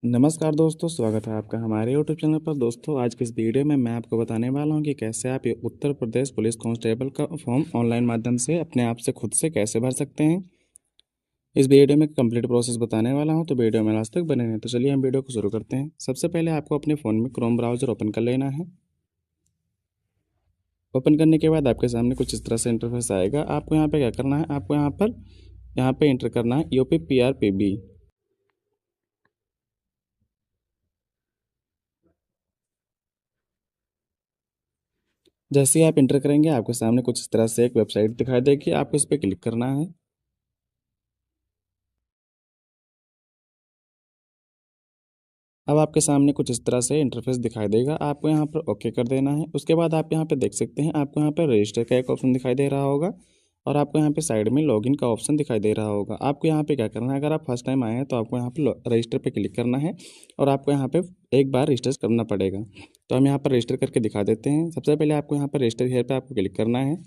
नमस्कार दोस्तों, स्वागत है आपका हमारे यूट्यूब चैनल पर। दोस्तों, आज की इस वीडियो में मैं आपको बताने वाला हूं कि कैसे आप ये उत्तर प्रदेश पुलिस कांस्टेबल का फॉर्म ऑनलाइन माध्यम से अपने आप से खुद से कैसे भर सकते हैं। इस वीडियो में कंप्लीट प्रोसेस बताने वाला हूं, तो वीडियो में लास्ट तक बने रहें। तो चलिए हम वीडियो को शुरू करते हैं। सबसे पहले आपको अपने फ़ोन में क्रोम ब्राउज़र ओपन कर लेना है। ओपन करने के बाद आपके सामने कुछ इस तरह से इंटरफेस आएगा। आपको यहाँ पर क्या करना है, आपको यहाँ पर इंटर करना है UPPRPB। जैसे ही आप इंटर करेंगे, आपके सामने कुछ इस तरह से एक वेबसाइट दिखाई देगी। आपको इस पर क्लिक करना है। अब आपके सामने कुछ इस तरह से इंटरफेस दिखाई देगा। आपको यहाँ पर ओके कर देना है। उसके बाद आप यहाँ पे देख सकते हैं, आपको यहाँ पर रजिस्टर का एक ऑप्शन दिखाई दे रहा होगा और आपको यहाँ पे साइड में लॉगिन का ऑप्शन दिखाई दे रहा होगा। आपको यहाँ पे क्या करना है, अगर आप फर्स्ट टाइम आए हैं तो आपको यहाँ पे रजिस्टर पे क्लिक करना है और आपको यहाँ पे एक बार रजिस्टर करना पड़ेगा। तो हम यहाँ पर रजिस्टर करके दिखा देते हैं। सबसे पहले आपको यहाँ पर रजिस्टर हेयर पर आपको क्लिक करना है।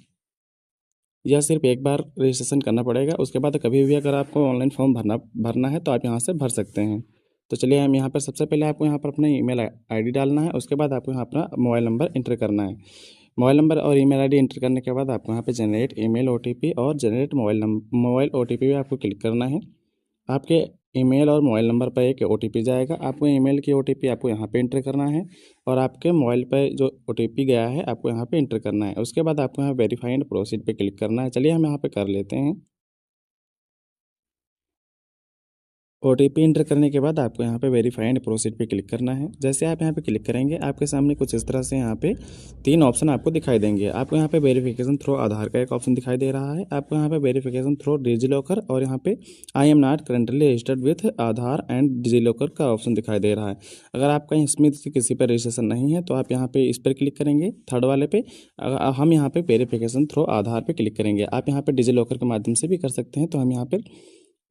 यह सिर्फ एक बार रजिस्ट्रेशन करना पड़ेगा। उसके बाद कभी भी अगर आपको ऑनलाइन फॉर्म भरना है तो आप यहाँ से भर सकते हैं। तो चलिए हम यहाँ पर सबसे पहले आपको यहाँ पर अपना ईमेल आईडी डालना है। उसके बाद आपको यहाँ अपना मोबाइल नंबर इंटर करना है। मोबाइल नंबर और ईमेल आईडी इंटर करने के बाद आपको यहाँ पे जनरेट ईमेल ओटीपी और जनरेट मोबाइल ओटीपी पे आपको क्लिक करना है। आपके ईमेल और मोबाइल नंबर पर एक ओटीपी जाएगा। आपको ईमेल की ओटीपी आपको यहाँ पे इंटर करना है और आपके मोबाइल पर जो ओटीपी गया है आपको यहाँ पे इंटर करना है। उसके बाद आपको यहाँ वेरीफाई एंड प्रोसीड पे क्लिक करना है। चलिए हम यहाँ पे कर लेते हैं। ओटीपी इंटर करने के बाद आपको यहाँ पे वेरीफाई एंड प्रोसीड पे क्लिक करना है। जैसे आप यहाँ पे क्लिक करेंगे, आपके सामने कुछ इस तरह से यहाँ पे 3 ऑप्शन आपको दिखाई देंगे। आपको यहाँ पे वेरिफिकेशन थ्रू आधार का एक ऑप्शन दिखाई दे रहा है। आपको यहाँ पे वेरिफिकेशन थ्रू डिजीलॉकर और यहाँ पे I am not currently registered with Aadhaar and DigiLocker का ऑप्शन दिखाई दे रहा है। अगर आपका इसमें से किसी पर रजिस्ट्रेशन नहीं है तो आप यहाँ पे इस पर क्लिक करेंगे, थर्ड वाले पे। हम यहाँ पे वेरिफिकेशन थ्रू आधार पे क्लिक करेंगे। आप यहाँ पे डिजीलॉकर के माध्यम से भी कर सकते हैं। तो हम यहाँ पे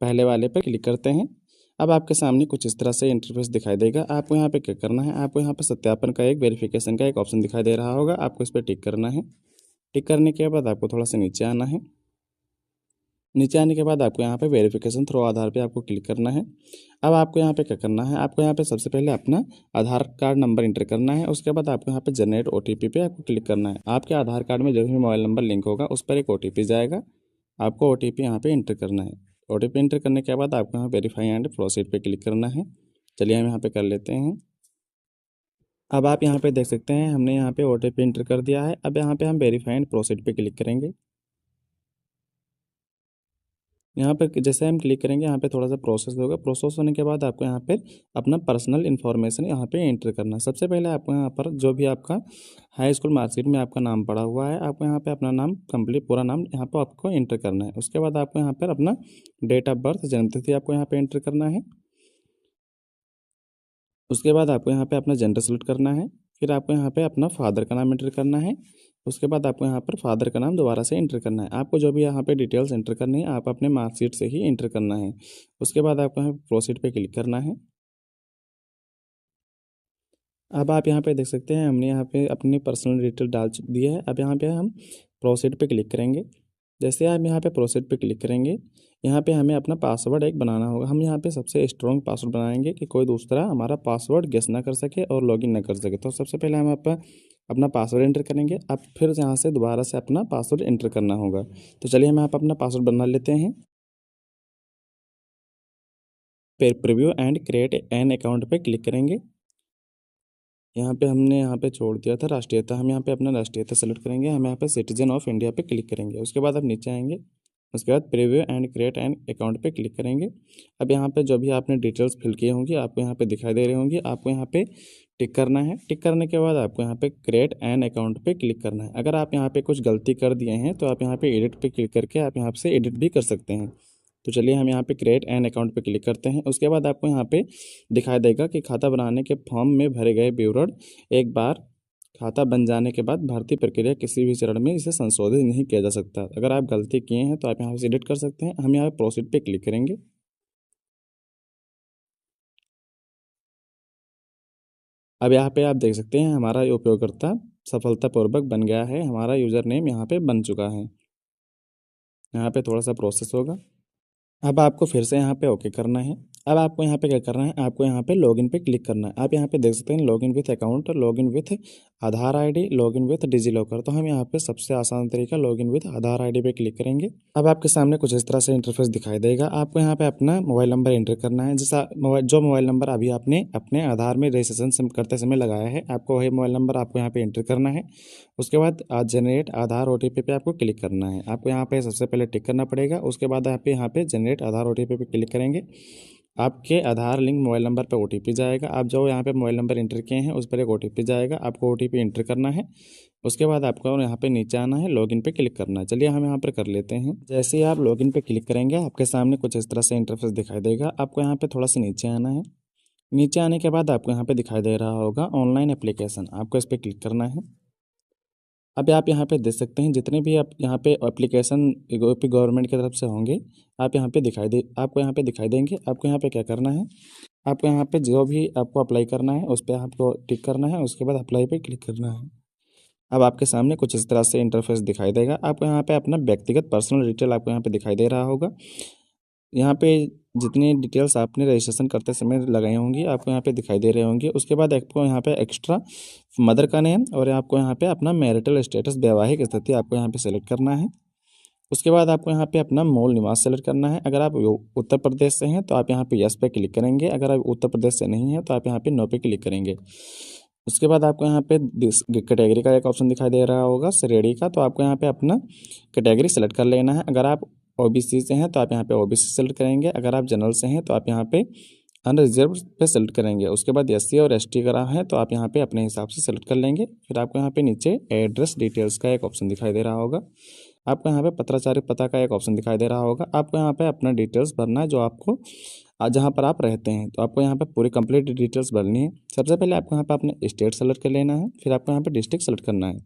पहले वाले पर क्लिक करते हैं। अब आपके सामने कुछ इस तरह से इंटरफेस दिखाई देगा। आपको यहाँ पे क्या करना है, आपको यहाँ पे सत्यापन का एक वेरिफिकेशन का एक ऑप्शन दिखाई दे रहा होगा। आपको इस पर टिक करना है। टिक करने के बाद आपको थोड़ा सा नीचे आना है। नीचे आने के बाद आपको यहाँ पे वेरिफिकेशन थ्रू आधार पे आपको क्लिक करना है। अब आपको यहाँ पे क्या करना है, आपको यहाँ पे सबसे पहले अपना आधार कार्ड नंबर इंटर करना है। उसके बाद आपको यहाँ पे जनरेट ओटीपी पे आपको क्लिक करना है। आपके आधार कार्ड में जो भी मोबाइल नंबर लिंक होगा उस पर एक ओटीपी जाएगा। आपको ओटीपी यहाँ पे इंटर करना है। ओटीपी इंटर करने के बाद आपको यहाँ वेरीफाई एंड प्रोसीड पे क्लिक करना है। चलिए हम यहाँ पे कर लेते हैं। अब आप यहाँ पे देख सकते हैं, हमने यहाँ पे ओटीपी इंटर कर दिया है। अब यहाँ पे हम वेरीफाई एंड प्रोसीड पे क्लिक करेंगे। यहाँ पे जैसे हम क्लिक करेंगे, यहाँ पे थोड़ा सा प्रोसेस होगा। प्रोसेस होने के बाद आपको यहाँ पे अपना पर्सनल इन्फॉर्मेशन यहाँ पे एंटर करना है। सबसे पहले आपको यहाँ पर जो भी आपका हाई स्कूल मार्कशीट में आपका नाम पड़ा हुआ है, आपको यहाँ पे अपना नाम कंप्लीट पूरा नाम यहाँ पर आपको एंटर करना है। उसके बाद आपको यहाँ पर अपना डेट ऑफ बर्थ जन्मतिथि आपको यहाँ पे एंटर करना है। उसके बाद आपको यहाँ पे अपना जेंडर सेलेक्ट करना है। फिर आपको यहाँ पे अपना फादर का नाम एंटर करना है। उसके बाद आपको यहाँ पर फादर का नाम दोबारा से एंटर करना है। आपको जो भी यहाँ पे डिटेल्स एंटर करनी है आप अपने मार्कशीट से ही एंटर करना है। उसके बाद आपको यहाँ प्रोसीड पे क्लिक करना है। अब आप यहाँ पे देख सकते हैं, हमने यहाँ पे अपनी पर्सनल डिटेल डाल दिया है। अब यहाँ पे हम प्रोसीड पे क्लिक करेंगे। जैसे आप यहाँ पे प्रोसीड पे क्लिक करेंगे, यहाँ पे हमें अपना पासवर्ड एक बनाना होगा। हम यहाँ पे सबसे स्ट्रॉन्ग पासवर्ड बनाएंगे कि कोई दूसरा हमारा पासवर्ड गेस ना कर सके और लॉगिन ना कर सके। तो सबसे पहले हम अपना पासवर्ड एंटर करेंगे। अब फिर यहाँ से दोबारा से अपना पासवर्ड एंटर करना होगा। तो चलिए हम यहाँ पर अपना पासवर्ड बना लेते हैं। फिर preview and create an account पे क्लिक करेंगे। यहाँ पे हमने यहाँ पे छोड़ दिया था राष्ट्रीयता। हम यहाँ पे अपना राष्ट्रीयता सेलेक्ट करेंगे। हम यहाँ पे सिटीजन ऑफ इंडिया पे क्लिक करेंगे। उसके बाद आप नीचे आएंगे। उसके बाद preview and create an account पे क्लिक करेंगे। अब यहाँ पे जो भी आपने डिटेल्स फिल की होंगी आपको यहाँ पे दिखाई दे रही होंगी। आपको यहाँ पे टिक करना है। टिक करने के बाद आपको यहाँ पे क्रिएट एन अकाउंट पे क्लिक करना है। अगर आप यहाँ पे कुछ गलती कर दिए हैं तो आप यहाँ पे एडिट पे क्लिक करके आप यहाँ से एडिट भी कर सकते हैं। तो चलिए हम यहाँ पे क्रिएट एन अकाउंट पे क्लिक करते हैं। उसके बाद आपको यहाँ पे दिखाई देगा कि खाता बनाने के फॉर्म में भरे गए विवरण एक बार खाता बन जाने के बाद भर्ती प्रक्रिया किसी भी चरण में इसे संशोधित नहीं किया जा सकता। अगर आप गलती किए हैं तो आप यहाँ से एडिट कर सकते हैं। हम यहाँ पे प्रोसीड पे क्लिक करेंगे। अब यहाँ पे आप देख सकते हैं हमारा उपयोगकर्ता सफलतापूर्वक बन गया है। हमारा यूज़र नेम यहाँ पे बन चुका है। यहाँ पे थोड़ा सा प्रोसेस होगा। अब आपको फिर से यहाँ पे ओके करना है। अब आपको यहाँ पे क्या करना है, आपको यहाँ पे लॉगिन पे क्लिक करना है। आप यहाँ पे देख सकते हैं login with account, login with Aadhaar ID, login with DigiLocker. तो हम यहाँ पे सबसे आसान तरीका लॉगिन विथ आधार आईडी पे क्लिक करेंगे। अब आपके सामने कुछ इस तरह से इंटरफेस दिखाई देगा। आपको यहाँ पे अपना मोबाइल नंबर एंटर करना है। जैसा जो मोबाइल नंबर अभी आपने अपने आधार में रजिस्ट्रेशन करते समय लगाया है, आपको वही मोबाइल नंबर आपको यहाँ पे एंटर करना है। उसके बाद जनरेट आधार ओटीपी पे आपको क्लिक करना है। आपको यहाँ पे सबसे पहले टिक करना पड़ेगा। उसके बाद आप यहाँ पे जनरेट आधार ओटीपी पे क्लिक करेंगे। आपके आधार लिंक मोबाइल नंबर पर ओटीपी जाएगा। आप जो यहाँ पे मोबाइल नंबर एंटर किए हैं उस पर एक ओटीपी जाएगा, आपको ओटीपी एंटर करना है। उसके बाद आपको यहाँ पे नीचे आना है, लॉगिन पे क्लिक करना है। चलिए हम यहाँ पर कर लेते हैं। जैसे ही आप लॉगिन पे क्लिक करेंगे आपके सामने कुछ इस तरह से इंटरफेस दिखाई देगा। आपको यहाँ पे थोड़ा सा नीचे आना है। नीचे आने के बाद आपको यहाँ पे दिखाई दे रहा होगा ऑनलाइन एप्लीकेशन, आपको इस पर क्लिक करना है। अब आप यहाँ पे देख सकते हैं जितने भी आप यहाँ पे एप्लीकेशन गवर्नमेंट की तरफ से होंगे आप यहाँ पे आपको यहाँ पे दिखाई देंगे। आपको यहाँ पे क्या करना है, आपको यहाँ पे जो भी आपको अप्लाई करना है उस पर आपको टिक करना है। उसके बाद अप्लाई पे क्लिक करना है। अब आपके सामने कुछ इस तरह से इंटरफेस दिखाई देगा। आपको यहाँ पे अपना व्यक्तिगत पर्सनल डिटेल आपको यहाँ पे दिखाई दे रहा होगा। यहाँ पे जितनी डिटेल्स आपने रजिस्ट्रेशन करते समय लगाई होंगी आपको यहाँ पे दिखाई दे रहे होंगे। उसके बाद आपको यहाँ पे एक्स्ट्रा मदर का नेम और आपको यहाँ पे अपना मैरिटल स्टेटस, वैवाहिक स्थिति आपको यहाँ पे सेलेक्ट करना है। उसके बाद आपको यहाँ पे अपना मूल निवास सेलेक्ट करना है। अगर आप उत्तर प्रदेश से हैं तो आप यहाँ पे यस पे क्लिक करेंगे। अगर आप उत्तर प्रदेश से नहीं हैं तो आप यहाँ पे नो पे क्लिक करेंगे। उसके बाद आपको यहाँ पे कैटेगरी का एक ऑप्शन दिखाई दे रहा होगा श्रेणी का, तो आपको यहाँ पे अपना कैटेगरी सेलेक्ट कर लेना है। अगर आप ओबीसी से हैं तो आप यहाँ पे ओबीसी सेलेक्ट करेंगे। अगर आप जनरल से हैं तो आप यहाँ पे अनरिजर्व पे सेलेक्ट करेंगे। उसके बाद एससी और एसटी अगर आप हैं तो आप यहाँ पे अपने हिसाब से सेलेक्ट कर लेंगे। फिर आपको यहाँ पे नीचे एड्रेस डिटेल्स का एक ऑप्शन दिखाई दे रहा होगा। आपको यहाँ पे पत्राचार्य पता का एक ऑप्शन दिखाई दे रहा होगा। आपको यहाँ पे अपना डिटेल्स भरना है जो आपको जहाँ पर आप रहते हैं। तो आपको यहाँ पे पूरी कंप्लीट डिटेल्स भरनी है। सबसे पहले आपको यहाँ पे अपने स्टेट सेलेक्ट कर लेना है। फिर आपको यहाँ पे डिस्ट्रिक्ट सेलेक्ट करना है।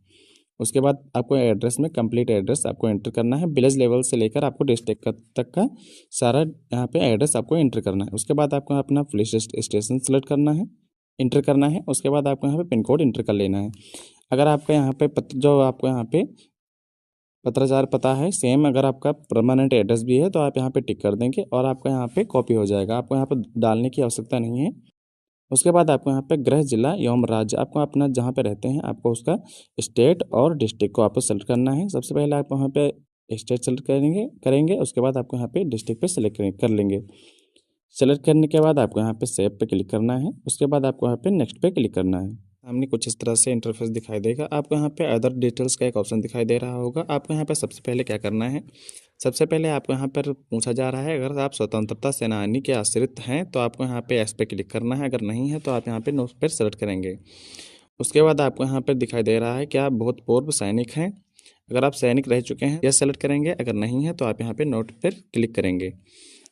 उसके बाद आपको एड्रेस में कंप्लीट एड्रेस आपको एंटर करना है। विलेज लेवल से लेकर आपको डिस्ट्रिक्ट तक का सारा यहाँ पे एड्रेस आपको एंटर करना है। उसके बाद आपको अपना पुलिस स्टेशन सेलेक्ट करना है, इंटर करना है। उसके बाद आपको यहाँ पे पिन कोड इंटर कर लेना है। अगर आपका यहाँ पे जो आपको यहाँ पे पत्राचार पता है सेम, अगर आपका परमानेंट एड्रेस भी है तो आप यहाँ पे टिक कर देंगे और आपका यहाँ पे कॉपी हो जाएगा। आपको यहाँ पे डालने की आवश्यकता नहीं है। उसके बाद आपको यहाँ पे गृह जिला एवं राज्य, आपको अपना जहाँ पे रहते हैं आपको उसका स्टेट और डिस्ट्रिक्ट को आपको सेलेक्ट करना है। सबसे पहले आप वहाँ पे स्टेट सेलेक्ट करेंगे। उसके बाद आपको यहाँ पे डिस्ट्रिक्ट पे सेलेक्ट कर लेंगे। सेलेक्ट करने के बाद आपको यहाँ पे सेव पे क्लिक करना है। उसके बाद आपको यहाँ पे नेक्स्ट पे क्लिक करना है। सामने कुछ इस तरह से इंटरफेस दिखाई देगा। आपको यहाँ पे अदर डिटेल्स का एक ऑप्शन दिखाई दे रहा होगा। आपको यहाँ पे सबसे पहले क्या करना है, सबसे पहले आपको यहाँ पर पूछा जा रहा है अगर आप स्वतंत्रता सेनानी के आश्रित हैं तो आपको यहाँ पे एस पे क्लिक करना है। अगर नहीं है तो आप यहाँ पे नो पर सेलेक्ट करेंगे। उसके बाद आपको यहाँ पर दिखाई दे रहा है कि आप भूतपूर्व सैनिक हैं। अगर आप सैनिक रह चुके हैं यस सेलेक्ट करेंगे। अगर नहीं है तो आप यहाँ पे नोट पर क्लिक करेंगे।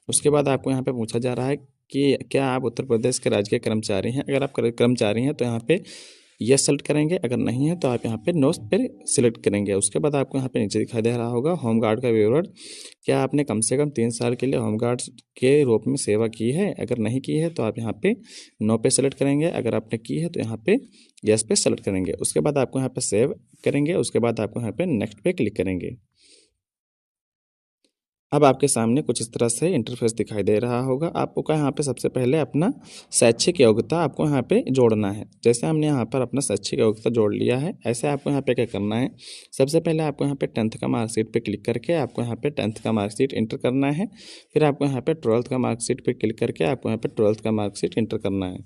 उसके बाद आपको यहाँ पे पूछा जा रहा है कि क्या आप उत्तर प्रदेश के राजकीय कर्मचारी हैं। अगर आप कर्मचारी हैं तो यहाँ पे यस सेलेक्ट करेंगे। अगर नहीं है तो आप यहाँ पे नो पर सिलेक्ट करेंगे। उसके बाद आपको यहाँ पे नीचे दिखाई दे रहा होगा होमगार्ड का विवरण। क्या आपने कम से कम 3 साल के लिए होमगार्ड के रूप में सेवा की है। अगर नहीं की है तो आप यहाँ पे नो पे सेलेक्ट करेंगे। अगर आपने की है तो यहाँ पे यस पे सेलेक्ट करेंगे। उसके बाद आपको यहाँ पे सेव करेंगे। उसके बाद आपको यहाँ पे नेक्स्ट पे क्लिक करेंगे। अब आपके सामने कुछ इस तरह से इंटरफेस दिखाई दे रहा होगा। आपको यहाँ पे सबसे पहले अपना शैक्षिक योग्यता आपको यहाँ पे जोड़ना है। जैसे हमने यहाँ पर अपना शैक्षिक योग्यता जोड़ लिया है, ऐसे आपको यहाँ पे क्या करना है, सबसे पहले आपको यहाँ पे 10th का मार्कशीट पे क्लिक करके आपको यहाँ पे 10th का मार्कशीट इंटर करना है। फिर आपको यहाँ पे 12th का मार्कशीट पे क्लिक करके आपको यहाँ पे 12th का मार्कशीट इंटर करना है।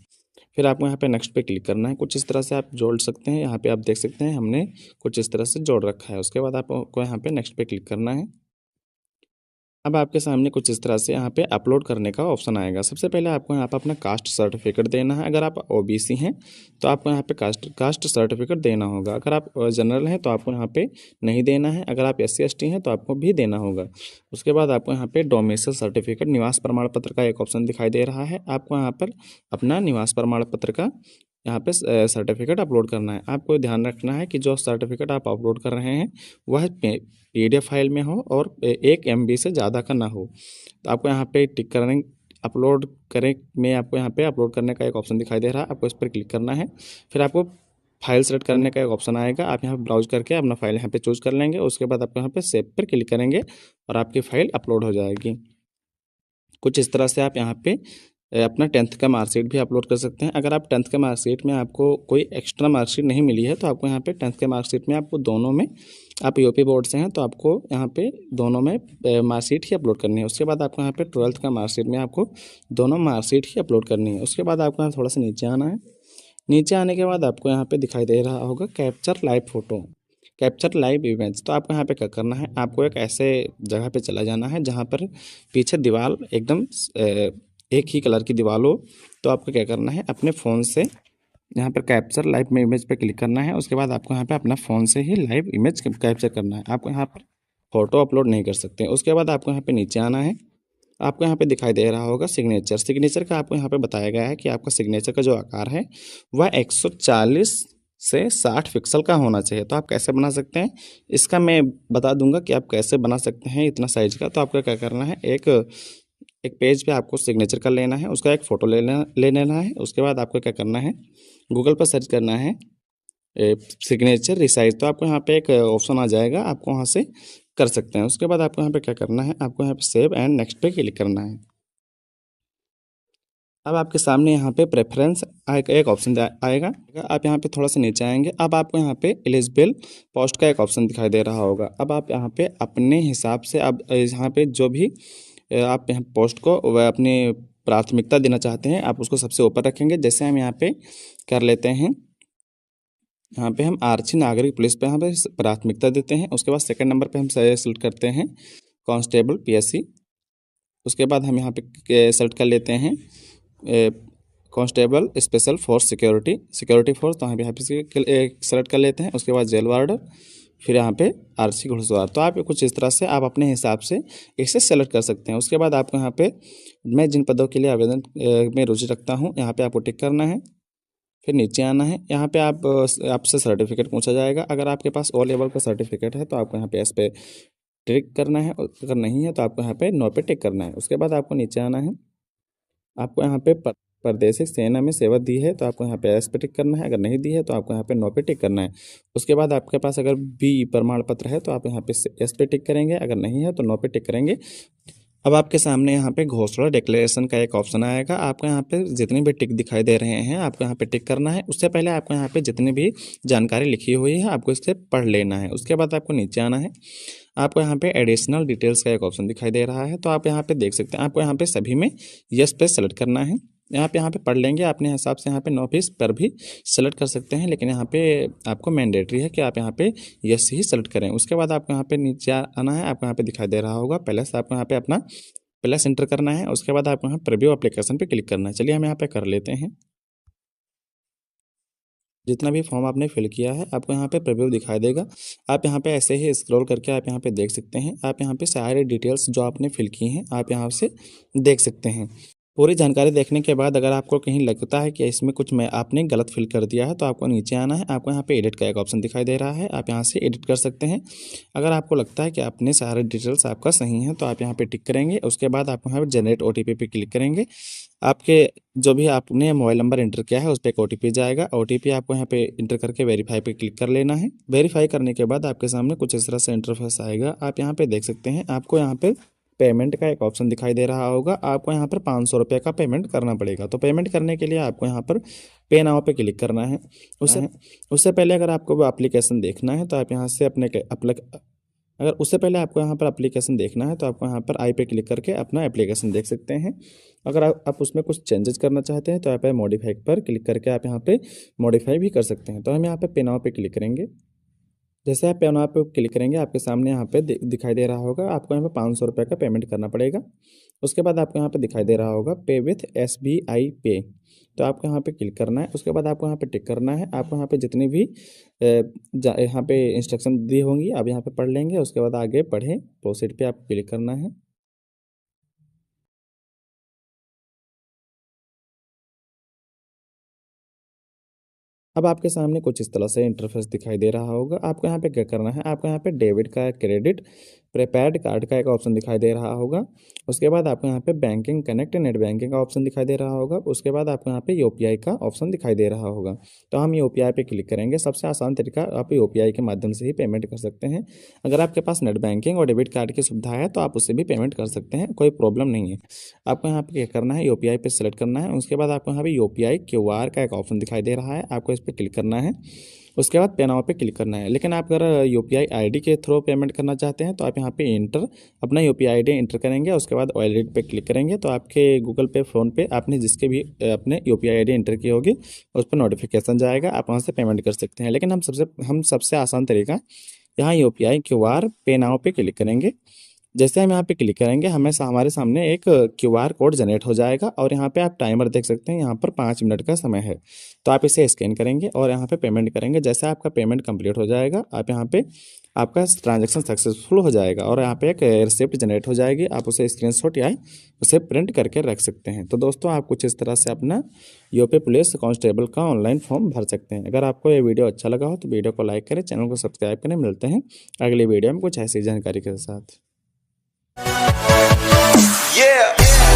फिर आपको यहाँ पे नेक्स्ट पे क्लिक करना है। कुछ इस तरह से आप जोड़ सकते हैं। यहाँ पे आप देख सकते हैं हमने कुछ इस तरह से जोड़ रखा है। उसके बाद आपको यहाँ पे नेक्स्ट पे क्लिक करना है। अब आपके सामने कुछ इस तरह से यहाँ पे अपलोड करने का ऑप्शन आएगा। सबसे पहले आपको यहाँ पे अपना कास्ट सर्टिफिकेट देना है। अगर आप ओबीसी हैं तो आपको यहाँ पे कास्ट सर्टिफिकेट देना होगा। अगर आप जनरल हैं तो आपको यहाँ पे नहीं देना है। अगर आप SC ST हैं तो आपको भी देना होगा। उसके बाद आपको यहाँ पे डोमिसाइल सर्टिफिकेट, निवास प्रमाण पत्र का एक ऑप्शन दिखाई दे रहा है। आपको यहाँ पर अपना निवास प्रमाण पत्र का यहाँ पे सर्टिफिकेट अपलोड करना है। आपको ध्यान रखना है कि जो सर्टिफिकेट आप अपलोड कर रहे हैं वह PDF फाइल में हो और 1 MB से ज़्यादा का ना हो। तो आपको यहाँ पे टिक करने अपलोड करें में आपको यहाँ पे अपलोड करने का एक ऑप्शन दिखाई दे रहा है। आपको इस पर क्लिक करना है। फिर आपको फाइल सेलेक्ट करने का एक ऑप्शन आएगा। आप यहाँ पर ब्राउज करके अपना फाइल यहाँ पे चूज कर लेंगे। उसके बाद आपको यहाँ पे सेव पर क्लिक करेंगे और आपकी फ़ाइल अपलोड हो जाएगी। कुछ इस तरह से आप यहाँ पे अपना 10th का मार्कशीट भी अपलोड कर सकते हैं। अगर आप 10th का मार्कशीट में आपको कोई एक्स्ट्रा मार्कशीट नहीं मिली है तो आपको यहाँ पे 10th के मार्कशीट में आपको दोनों में, आप यूपी बोर्ड से हैं तो आपको यहाँ पे दोनों में मार्कशीट ही अपलोड करनी है। उसके बाद आपको यहाँ पे 12th का मार्कशीट में आपको दोनों मार्कशीट ही अपलोड करनी है। उसके बाद आपको यहाँ थोड़ा सा नीचे आना है। नीचे आने के बाद आपको यहाँ पे दिखाई दे रहा होगा capture live photo, capture live image. तो आपको यहाँ पे क्या करना है, आपको एक ऐसे जगह पे चला जाना है जहाँ पर पीछे दीवार एकदम एक ही कलर की दीवार हो। तो आपको क्या करना है, अपने फ़ोन से यहाँ पर कैप्चर लाइव में इमेज पे क्लिक करना है। उसके बाद आपको यहाँ पे अपना फ़ोन से ही लाइव इमेज कैप्चर करना है। आपको यहाँ पर फ़ोटो अपलोड नहीं कर सकते। उसके बाद आपको यहाँ पे नीचे आना है। आपको यहाँ पे दिखाई दे रहा होगा सिग्नेचर। सिग्नेचर का आपको यहाँ पे बताया गया है कि आपका सिग्नेचर का जो आकार है वह 140 से 60 पिक्सल का होना चाहिए। तो आप कैसे बना सकते हैं इसका मैं बता दूंगा कि आप कैसे बना सकते हैं इतना साइज का। तो आपको क्या करना है, एक एक पेज पे आपको सिग्नेचर कर लेना है, उसका एक फ़ोटो ले लेना है। उसके बाद आपको क्या करना है, गूगल पर सर्च करना है सिग्नेचर रिसाइज। तो आपको यहाँ पे एक ऑप्शन आ जाएगा, आपको वहाँ से कर सकते हैं। उसके बाद आपको यहाँ पे क्या करना है, आपको यहाँ पे सेव एंड नेक्स्ट पे क्लिक करना है। अब आपके सामने यहाँ पे प्रेफरेंस एक ऑप्शन आएगा। आप यहाँ पे थोड़ा सा नीचे आएंगे। अब आपको यहाँ पे एलिजिबल पोस्ट का एक ऑप्शन दिखाई दे रहा होगा। अब आप यहाँ पे अपने हिसाब से अब यहाँ पे जो भी आप यहाँ पोस्ट को वह अपनी प्राथमिकता देना चाहते हैं आप उसको सबसे ऊपर रखेंगे। जैसे हम यहाँ पे कर लेते हैं, यहाँ पे हम आरक्षी नागरिक पुलिस पे यहाँ पे प्राथमिकता देते हैं। उसके बाद सेकंड नंबर पे हम सेलेक्ट करते हैं कांस्टेबल पीएससी। उसके बाद हम यहाँ पे सेलेक्ट कर लेते हैं constable special force security force. तो हम यहाँ पे सेलेक्ट कर लेते हैं। उसके बाद जेल वार्डर, फिर यहाँ पे आरक्षी घुड़सवार। तो आप कुछ इस तरह से आप अपने हिसाब से इसे सेलेक्ट कर सकते हैं। उसके बाद आपको यहाँ पे मैं जिन पदों के लिए आवेदन में रुचि रखता हूँ यहाँ पे आपको टिक करना है। फिर नीचे आना है। यहाँ पे आपसे सर्टिफिकेट पूछा जाएगा। अगर आपके पास ओ लेवल का सर्टिफिकेट है तो आपको यहाँ पे एस पे टिक करना है, और अगर नहीं है तो आपको यहाँ पे नो पे टिक करना है। उसके बाद आपको नीचे आना है। आपको यहाँ पे प्रादेशिक सेना में सेवा दी है तो आपको यहाँ पे एस पे टिक करना है, अगर नहीं दी है तो आपको यहाँ पे नो पे टिक करना है। उसके बाद आपके पास अगर बी प्रमाण पत्र है तो आप यहाँ पे एस पे टिक करेंगे, अगर नहीं है तो नो पे टिक करेंगे। अब आपके सामने यहाँ पे घोषणा डिक्लेरेशन का एक ऑप्शन आएगा। आपको यहाँ पे जितनी भी टिक दिखाई दे रहे हैं आपको यहाँ पे टिक करना है। उससे पहले आपको यहाँ पे जितनी भी जानकारी लिखी हुई है आपको इससे पढ़ लेना है। उसके बाद आपको नीचे आना है। आपको यहाँ पे एडिशनल डिटेल्स का एक ऑप्शन दिखाई दे रहा है तो आप यहाँ पे देख सकते हैं। आपको यहाँ पे सभी में यस पे सेलेक्ट करना है। यहाँ पे पढ़ लेंगे अपने हिसाब से, यहाँ पे नो पीस पर भी सेलेक्ट कर सकते हैं, लेकिन यहाँ पे आपको मैंडेटरी है कि आप यहाँ पे यस ही सेलेक्ट करें। उसके बाद आपको यहाँ पे नीचे आना है। आपको यहाँ पे दिखाई दे रहा होगा प्लस, आपको यहाँ पे अपना प्लस एंटर करना है। उसके बाद आपको यहाँ प्रीव्यू एप्लीकेशन पे क्लिक करना है। चलिए हम यहाँ पे कर लेते हैं। जितना भी फॉर्म आपने फिल किया है आपको यहाँ पे प्रीव्यू दिखाई देगा। आप यहाँ पे ऐसे ही स्क्रॉल करके आप यहाँ पे देख सकते हैं। आप यहाँ पे सारे डिटेल्स जो आपने फिल की हैं आप यहाँ से देख सकते हैं। पूरी जानकारी देखने के बाद अगर आपको कहीं लगता है कि इसमें कुछ मैं आपने गलत फिल कर दिया है तो आपको नीचे आना है। आपको यहाँ पे एडिट का एक ऑप्शन दिखाई दे रहा है, आप यहाँ से एडिट कर सकते हैं। अगर आपको लगता है कि अपने सारे डिटेल्स आपका सही हैं तो आप यहाँ पे टिक करेंगे। उसके बाद आप यहाँ पे जनरेट ओटीपी पे क्लिक करेंगे। आपके जो भी आपने मोबाइल नंबर एंटर किया है उस पर एक ओटीपी जाएगा। ओटीपी आपको यहाँ पे इंटर करके वेरीफाई पे क्लिक कर लेना है। वेरीफाई करने के बाद आपके सामने कुछ इस तरह से इंटरफेस आएगा। आप यहाँ पे देख सकते हैं। आपको यहाँ पे पेमेंट का एक ऑप्शन दिखाई दे रहा होगा। आपको यहाँ पर 500 रुपये का पेमेंट करना पड़ेगा। तो पेमेंट करने के लिए आपको यहाँ पर पे नाउ पे क्लिक करना है। उससे पहले अगर आपको वो एप्लीकेशन देखना है तो आप यहाँ से अगर उससे पहले आपको यहाँ पर एप्लीकेशन देखना है तो आपको यहाँ पर आई पे क्लिक करके अपना एप्लीकेशन देख सकते हैं। अगर आप उसमें कुछ चेंजेस करना चाहते हैं तो आप मॉडिफाई पर क्लिक करके आप यहाँ पे मॉडिफाई भी कर सकते हैं। तो हम यहाँ पे पे नाउ पे क्लिक करेंगे। जैसे आप पे नाउ पे क्लिक करेंगे आपके सामने यहाँ पे दिखाई दे रहा होगा आपको यहाँ पे 500 रुपये का पेमेंट करना पड़ेगा। उसके बाद आपको यहाँ पे दिखाई दे रहा होगा पे विथ SBI पे, तो आपको यहाँ पे क्लिक करना है। उसके बाद आपको यहाँ पे टिक करना है। आपको यहाँ पे जितनी भी यहाँ पे इंस्ट्रक्शन दी होंगी आप यहाँ पे पढ़ लेंगे। उसके बाद आगे बढ़ें, प्रोसीड पे आपको क्लिक करना है। अब आपके सामने कुछ इस तरह से इंटरफेस दिखाई दे रहा होगा। आपको यहाँ पे क्या करना है, आपको यहाँ पे डेबिट का क्रेडिट प्रीपेड कार्ड का एक ऑप्शन दिखाई दे रहा होगा। उसके बाद आपको यहाँ पे बैंकिंग कनेक्ट नेट बैंकिंग का ऑप्शन दिखाई दे रहा होगा। उसके बाद आपको यहाँ पे यूपीआई का ऑप्शन दिखाई दे रहा होगा। तो हम यूपीआई पे क्लिक करेंगे। सबसे आसान तरीका, आप यूपीआई के माध्यम से ही पेमेंट कर सकते हैं। अगर आपके पास नेट बैंकिंग और डेबिट कार्ड की सुविधा है तो आप उससे भी पेमेंट कर सकते हैं, कोई प्रॉब्लम नहीं है। आपको यहाँ पे क्या करना है, यूपीआई पे सेलेक्ट करना है। उसके बाद आपको यहाँ पे यूपीआई क्यूआर का एक ऑप्शन दिखाई दे रहा है, आपको इस पर क्लिक करना है। उसके बाद पे नाउ पे क्लिक करना है। लेकिन आप अगर यूपीआई आईडी के थ्रू पेमेंट करना चाहते हैं तो आप यहाँ पे इंटर अपना यूपीआई आईडी इंटर करेंगे। उसके बाद वॉलेट पे क्लिक करेंगे तो आपके गूगल पे, फ़ोन पे आपने जिसके भी अपने यूपीआई आईडी इंटर की होगी उस पर नोटिफिकेशन जाएगा, आप वहाँ से पेमेंट कर सकते हैं। लेकिन हम सबसे आसान तरीका यहाँ यूपीआई क्यूआर पे नाउ पे क्लिक करेंगे। जैसे हम यहाँ पे क्लिक करेंगे हमारे सामने एक क्यूआर कोड जनरेट हो जाएगा और यहाँ पे आप टाइमर देख सकते हैं, यहाँ पर 5 मिनट का समय है। तो आप इसे स्कैन करेंगे और यहाँ पे पेमेंट करेंगे। जैसे आपका पेमेंट कंप्लीट हो जाएगा, आप यहाँ पे आपका ट्रांजैक्शन सक्सेसफुल हो जाएगा और यहाँ पे एक रिसिप्ट जनरेट हो जाएगी। आप उसे स्क्रीनशॉट या उसे प्रिंट करके रख सकते हैं। तो दोस्तों, आप कुछ इस तरह से अपना यूपी पुलिस कांस्टेबल का ऑनलाइन फॉर्म भर सकते हैं। अगर आपको ये वीडियो अच्छा लगा हो तो वीडियो को लाइक करें, चैनल को सब्सक्राइब करें। मिलते हैं अगली वीडियो में कुछ ऐसी जानकारी के साथ। Yeah.